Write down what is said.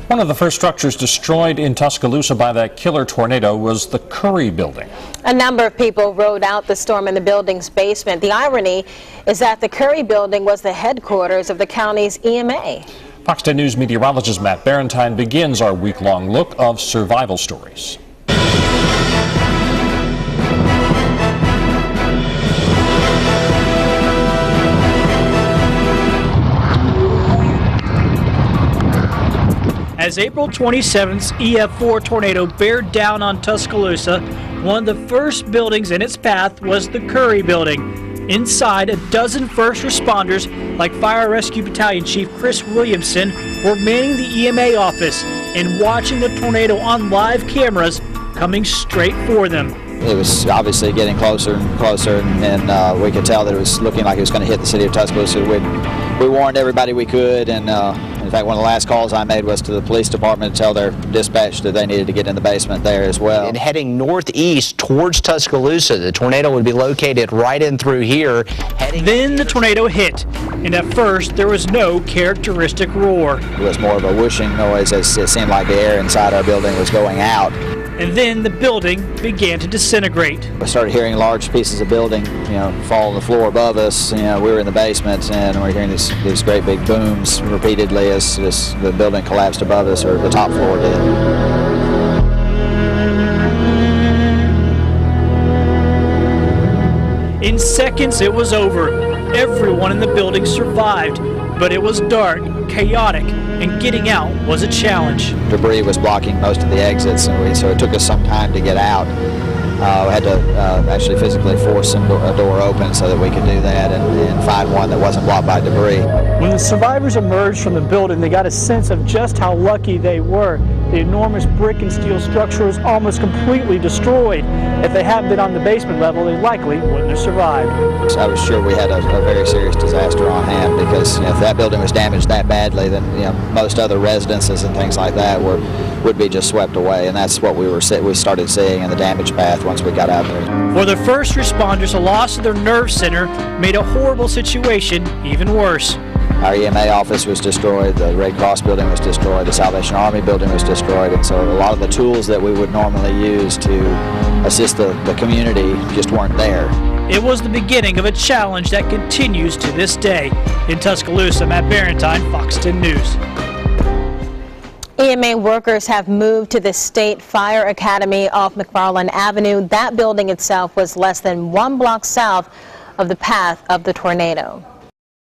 One of the first structures destroyed in Tuscaloosa by that killer tornado was the Curry Building. A number of people rode out the storm in the building's basement. The irony is that the Curry Building was the headquarters of the county's EMA. Fox 10 News meteorologist Matt Barentine begins our week-long look of survival stories. As April 27th's EF4 tornado bared down on Tuscaloosa, one of the first buildings in its path was the Curry Building. Inside, a dozen first responders, like Fire Rescue Battalion Chief Chris Williamson, were manning the EMA office and watching the tornado on live cameras coming straight for them. It was obviously getting closer and closer, and we could tell that it was looking like it was going to hit the city of Tuscaloosa. We warned everybody we could, and in fact, one of the last calls I made was to the police department to tell their dispatch that they needed to get in the basement there as well. And heading northeast towards Tuscaloosa, the tornado would be located right in through here. Then the tornado hit, and at first there was no characteristic roar. It was more of a whooshing noise as it seemed like the air inside our building was going out. And then the building began to disintegrate. We started hearing large pieces of building, fall on the floor above us. We were in the basement, and we're hearing these great big booms repeatedly as the building collapsed above us, or the top floor did. In seconds, it was over. Everyone in the building survived, but it was dark, chaotic, and getting out was a challenge. Debris was blocking most of the exits, and so it took us some time to get out. We had to actually physically force a door open so that we could do that and find one that wasn't blocked by debris. When the survivors emerged from the building, they got a sense of just how lucky they were. The enormous brick and steel structure was almost completely destroyed. If they hadn't been on the basement level, they likely wouldn't have survived. So I was sure we had a very serious disaster on hand, because if that building was damaged that badly, then most other residences and things like that would be just swept away, and that's what we started seeing in the damage path once we got out there. For the first responders, a loss of their nerve center made a horrible situation even worse. Our EMA office was destroyed, the Red Cross building was destroyed, the Salvation Army building was destroyed, and so a lot of the tools that we would normally use to assist the community just weren't there. It was the beginning of a challenge that continues to this day. In Tuscaloosa, Matt Barentine, Fox 10 News. EMA workers have moved to the State Fire Academy off McFarland Avenue. That building itself was less than 1 block south of the path of the tornado.